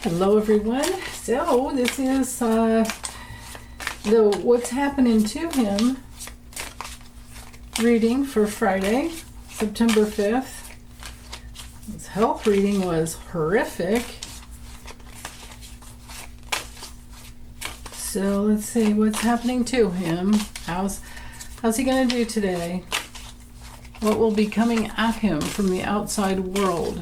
Hello everyone. So this is the What's Happening to Him reading for Friday, September 5th. His health reading was horrific. So let's see what's happening to him. How's he going to do today? What will be coming at him from the outside world?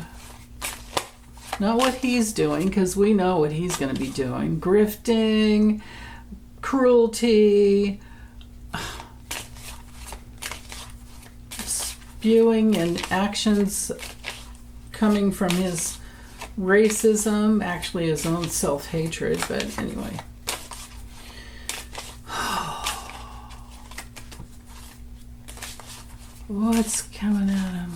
Not what he's doing, because we know what he's going to be doing. Grifting, cruelty, spewing and actions coming from his racism, actually his own self-hatred, but anyway. What's coming at him?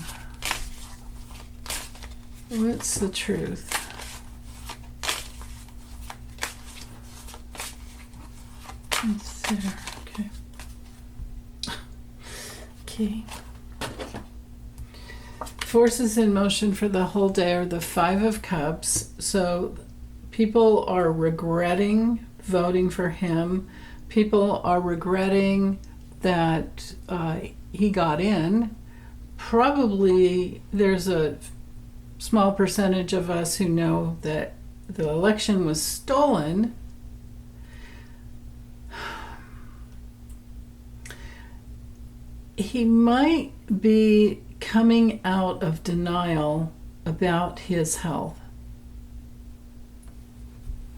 What's the truth? It's there. Okay. Forces in motion for the whole day are the Five of Cups. So people are regretting voting for him. People are regretting that he got in. Probably there's a small percentage of us who know that the election was stolen. He might be coming out of denial about his health.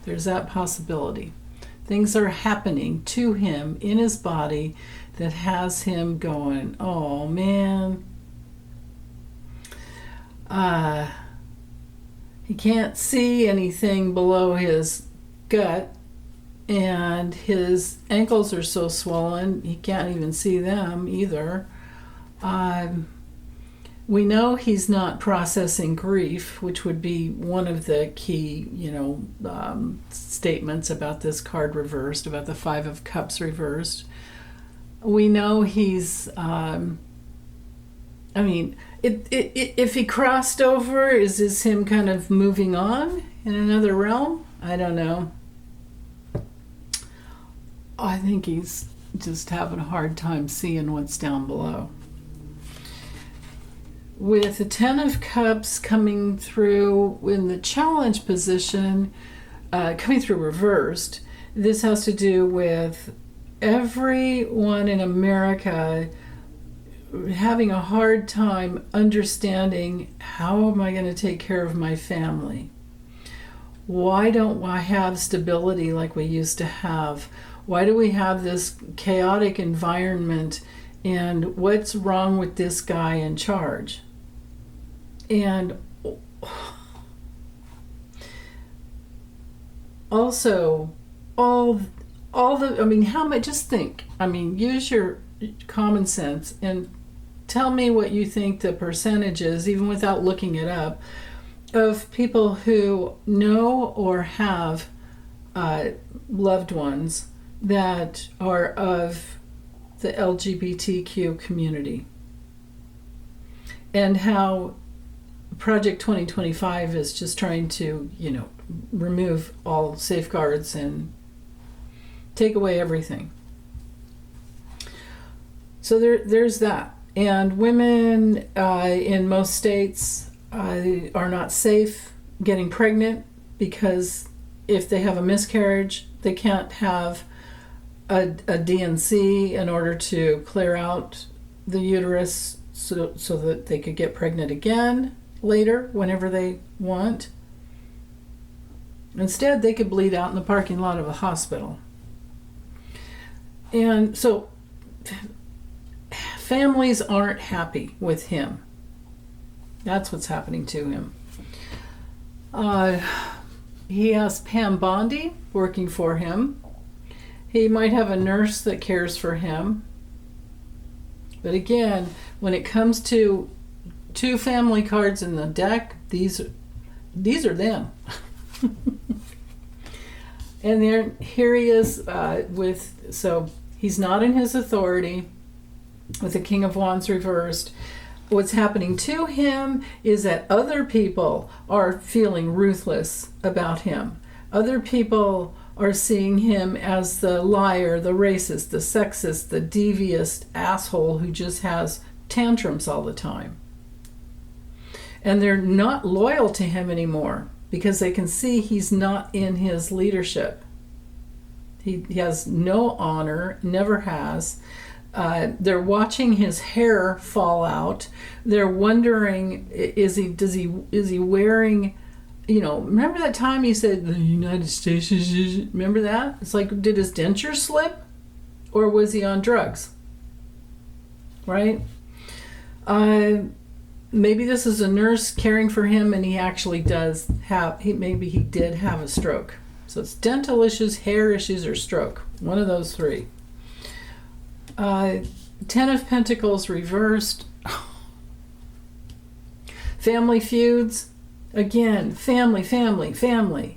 There's that possibility. Things are happening to him in his body that has him going, oh man, he can't see anything below his gut, and his ankles are so swollen he can't even see them either. We know he's not processing grief, which would be one of the key, statements about this card reversed, about the Five of Cups reversed. We know he's, if he crossed over, is this him kind of moving on in another realm? I don't know. I think he's just having a hard time seeing what's down below. With the Ten of Cups coming through in the challenge position, coming through reversed, this has to do with everyone in America having a hard time understanding, how am I going to take care of my family? Why don't I have stability like we used to have? Why do we have this chaotic environment? And what's wrong with this guy in charge? And also, just think, use your common sense and tell me what you think the percentage is, even without looking it up, of people who know or have loved ones that are of the LGBTQ community, and how Project 2025 is just trying to, remove all safeguards and take away everything. So there's that. And women in most states are not safe getting pregnant, because if they have a miscarriage, they can't have a DNC in order to clear out the uterus so that they could get pregnant again later whenever they want. Instead, they could bleed out in the parking lot of a hospital. And so families aren't happy with him. That's what's happening to him. He has Pam Bondi working for him. He might have a nurse that cares for him. But again, when it comes to two family cards in the deck, these are them. And here he is so he's not in his authority with the King of Wands reversed. what's happening to him is that other people are feeling ruthless about him. Other people are seeing him as the liar, the racist, the sexist, the devious asshole who just has tantrums all the time. And they're not loyal to him anymore because they can see he's not in his leadership. He has no honor, never has. They're watching his hair fall out. They're wondering, is he wearing, remember that time he said the United States is, remember that? It's like, did his denture slip or was he on drugs? Right? Maybe this is a nurse caring for him and he actually does have, maybe he did have a stroke. So it's dental issues, hair issues, or stroke. One of those three. 10 of Pentacles reversed. Family feuds. Again, family. Families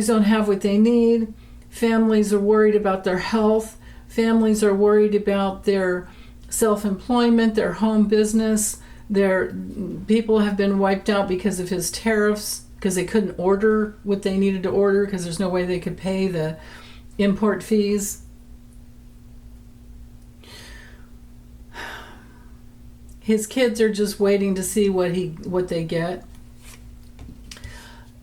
don't have what they need. Families are worried about their health. Families are worried about their self-employment, their home business. Their people have been wiped out because of his tariffs, because they couldn't order what they needed to order because there's no way they could pay the import fees. His kids are just waiting to see what they get.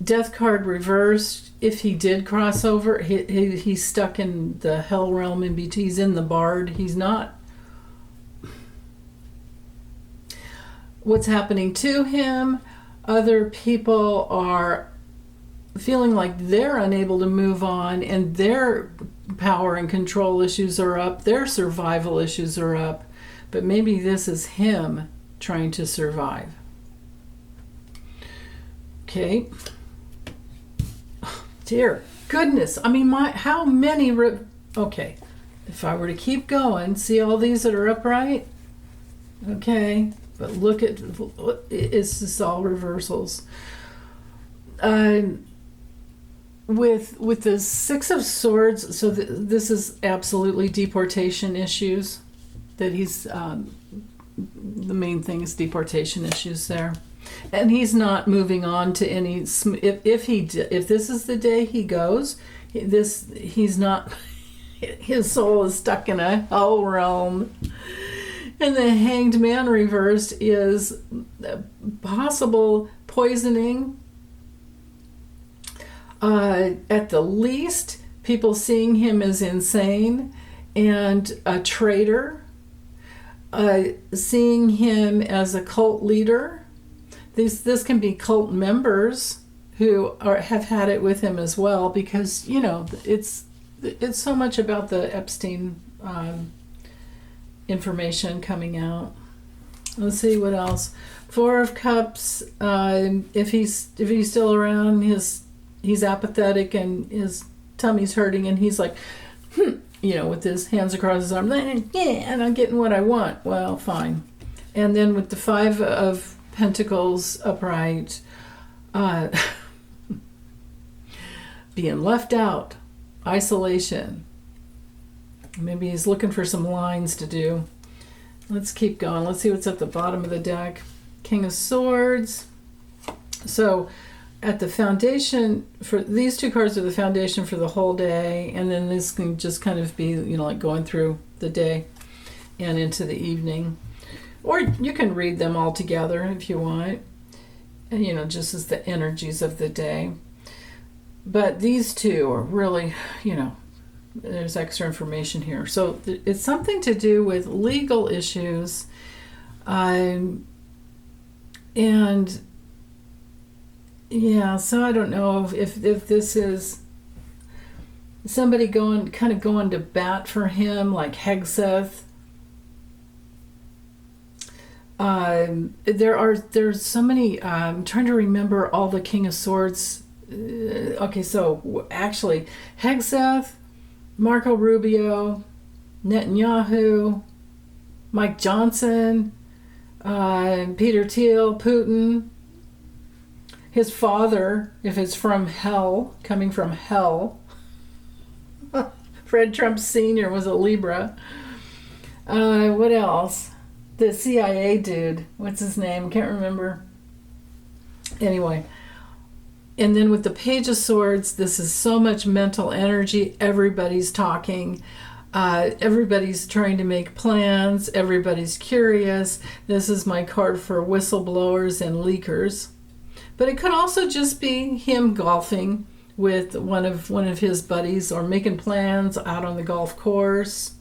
Death card reversed. If he did cross over, he's stuck in the hell realm in between. He's in the Bard. He's not. What's happening to him? Other people are feeling like they're unable to move on and their power and control issues are up, their survival issues are up, but maybe this is him trying to survive. Okay. Dear goodness. I mean, how many... Okay. If I were to keep going, see all these that are upright? Okay. But look at, it's just all reversals. With the Six of Swords, so this is absolutely deportation issues. That he's, the main thing is deportation issues there. And he's not moving on to any, if this is the day he goes, he's not, his soul is stuck in a hell realm. And the Hanged Man reversed is possible poisoning. At the least, people seeing him as insane and a traitor. Seeing him as a cult leader. This can be cult members who have had it with him as well, because it's so much about the Epstein information coming out. Let's see what else. Four of Cups. If he's still around, he's apathetic and his tummy's hurting, and he's like, with his hands across his arms, and I'm getting what I want. Well, fine. And then with the Five of Pentacles upright, being left out, isolation. Maybe he's looking for some lines to do. Let's keep going. Let's see what's at the bottom of the deck. King of Swords. So at the foundation, for these two cards are the foundation for the whole day, and then this can just kind of be, like going through the day and into the evening. Or you can read them all together if you want, and just as the energies of the day. But these two are really, there's extra information here. So it's something to do with legal issues, and yeah, so I don't know if this is somebody going to bat for him, like Hegseth. There's so many. I'm trying to remember all the King of Swords. Okay, so actually, Hegseth, Marco Rubio, Netanyahu, Mike Johnson, Peter Thiel, Putin. His father, if it's from hell, coming from hell. Fred Trump Sr. was a Libra. What else? the CIA dude, what's his name? Can't remember. Anyway, and then with the Page of Swords, this is so much mental energy. Everybody's talking. Everybody's trying to make plans. Everybody's curious. This is my card for whistleblowers and leakers. But it could also just be him golfing with one of his buddies, or making plans out on the golf course.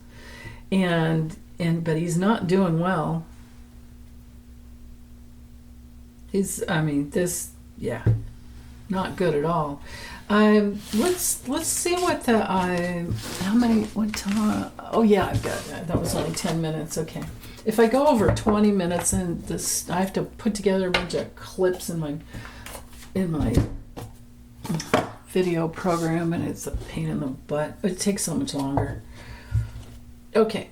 But he's not doing well. Not good at all. Let's see what the how many, what time? Oh yeah, I've got that was only 10 minutes. Okay, if I go over 20 minutes, and this, I have to put together a bunch of clips in my video program, and it's a pain in the butt. It takes so much longer. Okay,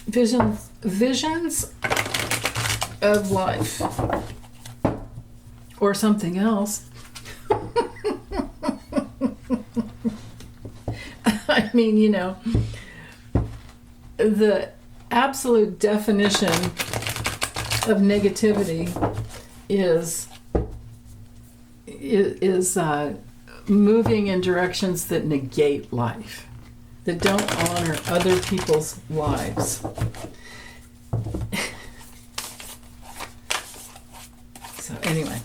visions of life, or something else. I mean, the absolute definition of negativity is moving in directions that negate life, that don't honor other people's lives. So anyway,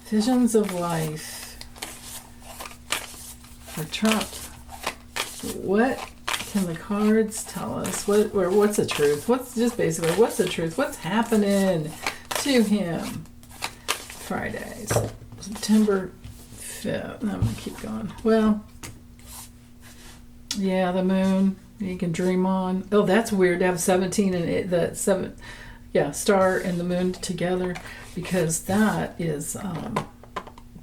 visions of life for Trump. What can the cards tell us? What's the truth? What's the truth? What's happening to him? Fridays, September 5th. I'm gonna keep going. Well, yeah, the moon. You can dream on. Oh, that's weird to have 17 and the 7. Yeah, star and the moon together, because that is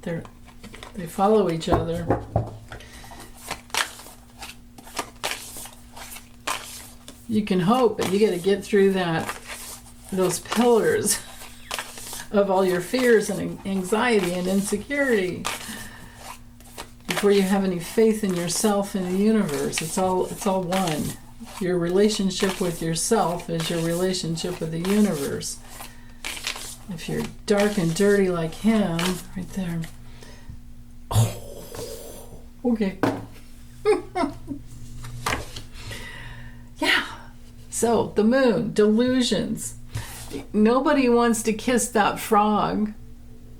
they follow each other. You can hope, but you got to get through those pillars of all your fears and anxiety and insecurity before you have any faith in yourself and the universe. It's all one. Your relationship with yourself is your relationship with the universe. If you're dark and dirty like him, right there. Oh, okay. Yeah. So, the moon, delusions. Nobody wants to kiss that frog.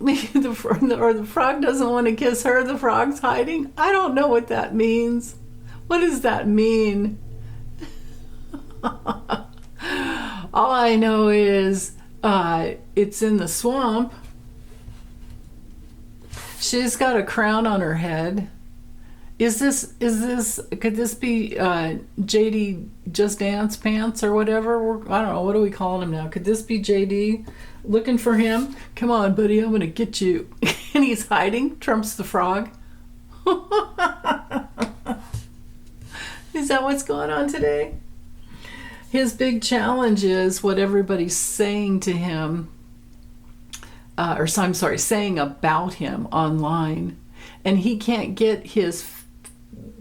Or the frog doesn't want to kiss her. The frog's hiding. I don't know what that means. What does that mean? All I know is it's in the swamp. She's got a crown on her head. Could this be JD Just Dance Pants or whatever? I don't know, what do we call him now? Could this be JD looking for him? Come on, buddy, I'm gonna get you. And he's hiding. Trump's the frog. Is that what's going on today? His big challenge is what everybody's saying to him, saying about him online. And he can't get his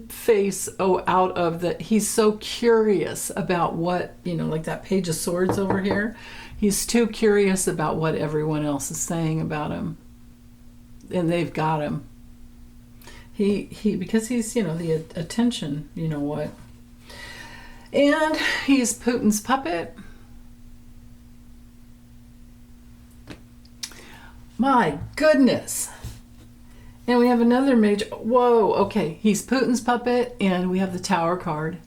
face out of the, he's so curious about what, like that Page of Swords over here. He's too curious about what everyone else is saying about him. And they've got him. Because he's, the attention, what. And he's Putin's puppet. My goodness. And we have another major, whoa, okay, he's Putin's puppet, and we have the Tower card.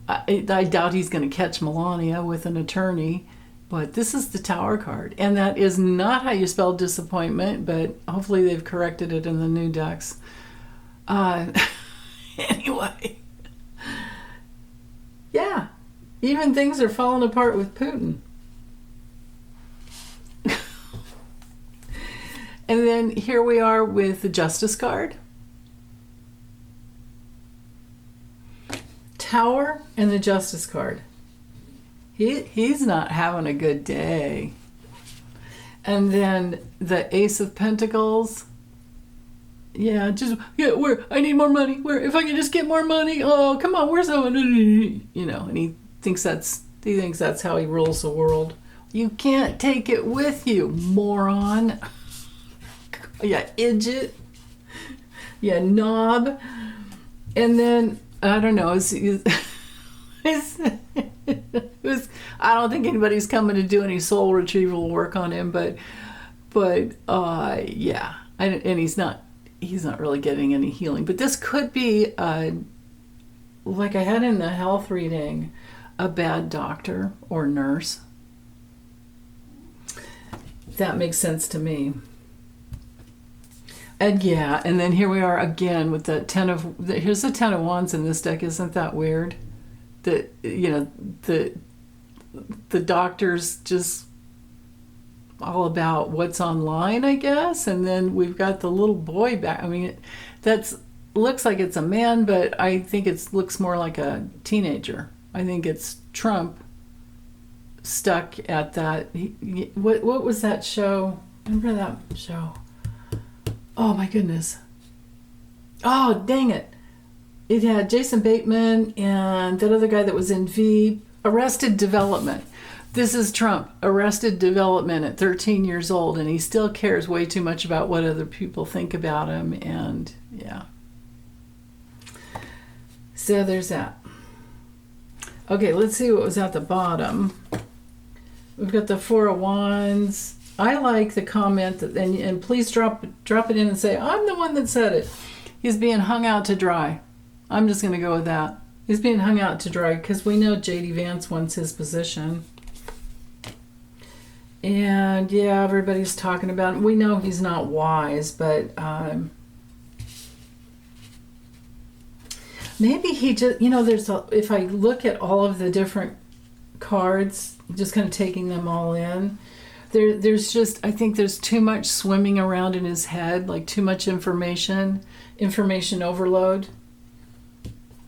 I doubt he's going to catch Melania with an attorney, but this is the Tower card. And that is not how you spell disappointment, but hopefully they've corrected it in the new decks. Anyway. Yeah, even things are falling apart with Putin. And then here we are with the Justice card. Tower and the Justice card. He's not having a good day. And then the Ace of Pentacles. Yeah, I need more money. If I can just get more money. Oh, come on, where's the money? And he thinks that's He thinks that's how he rules the world. You can't take it with you, moron. Yeah, idiot. Yeah, knob. And then, I don't know, I don't think anybody's coming to do any soul retrieval work on him, but yeah, and he's not really getting any healing. But this could be, like I had in the health reading, a bad doctor or nurse. That makes sense to me. And yeah, and then here we are again with the here's the 10 of Wands in this deck. Isn't that weird? That, you know, the doctor's just all about what's online, I guess. And then we've got the little boy back. I mean, looks like it's a man, but I think it looks more like a teenager. I think it's Trump stuck at that. What was that show? Remember that show? Oh my goodness. Oh, dang it. It had Jason Bateman and that other guy that was in V. Arrested Development. This is Trump, Arrested Development at 13 years old, and he still cares way too much about what other people think about him. And yeah. So there's that. Okay, let's see what was at the bottom. We've got the Four of Wands. I like the comment that, and please drop it in and say, I'm the one that said it. He's being hung out to dry. I'm just going to go with that. He's being hung out to dry because we know J.D. Vance wants his position. And yeah, everybody's talking about him. We know he's not wise, but maybe he just, you know, if I look at all of the different cards, just kind of taking them all in, there's just, I think there's too much swimming around in his head, like too much information overload.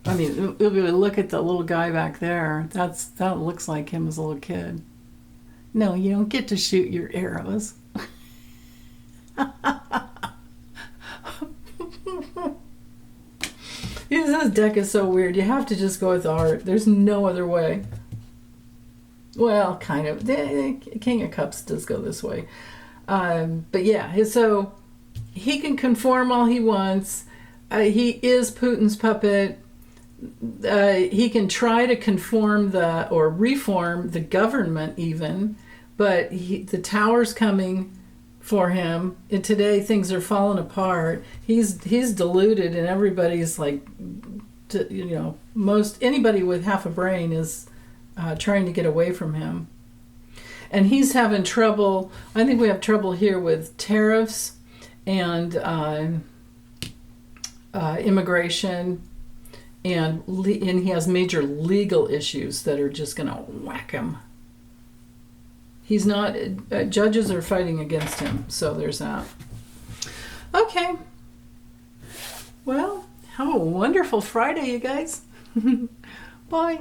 I mean, if you look at the little guy back there, that looks like him as a little kid. No, you don't get to shoot your arrows. This deck is so weird. You have to just go with art. There's no other way. Well, kind of. The King of Cups does go this way. But yeah, so he can conform all he wants. He is Putin's puppet. He can try to conform or reform the government even, but the tower's coming for him. And today things are falling apart. He's deluded, and everybody's like, most anybody with half a brain is trying to get away from him. And he's having trouble. I think we have trouble here with tariffs and immigration. And he has major legal issues that are just going to whack him. He's not, judges are fighting against him, so there's that. Okay. Well, have a wonderful Friday, you guys. Bye.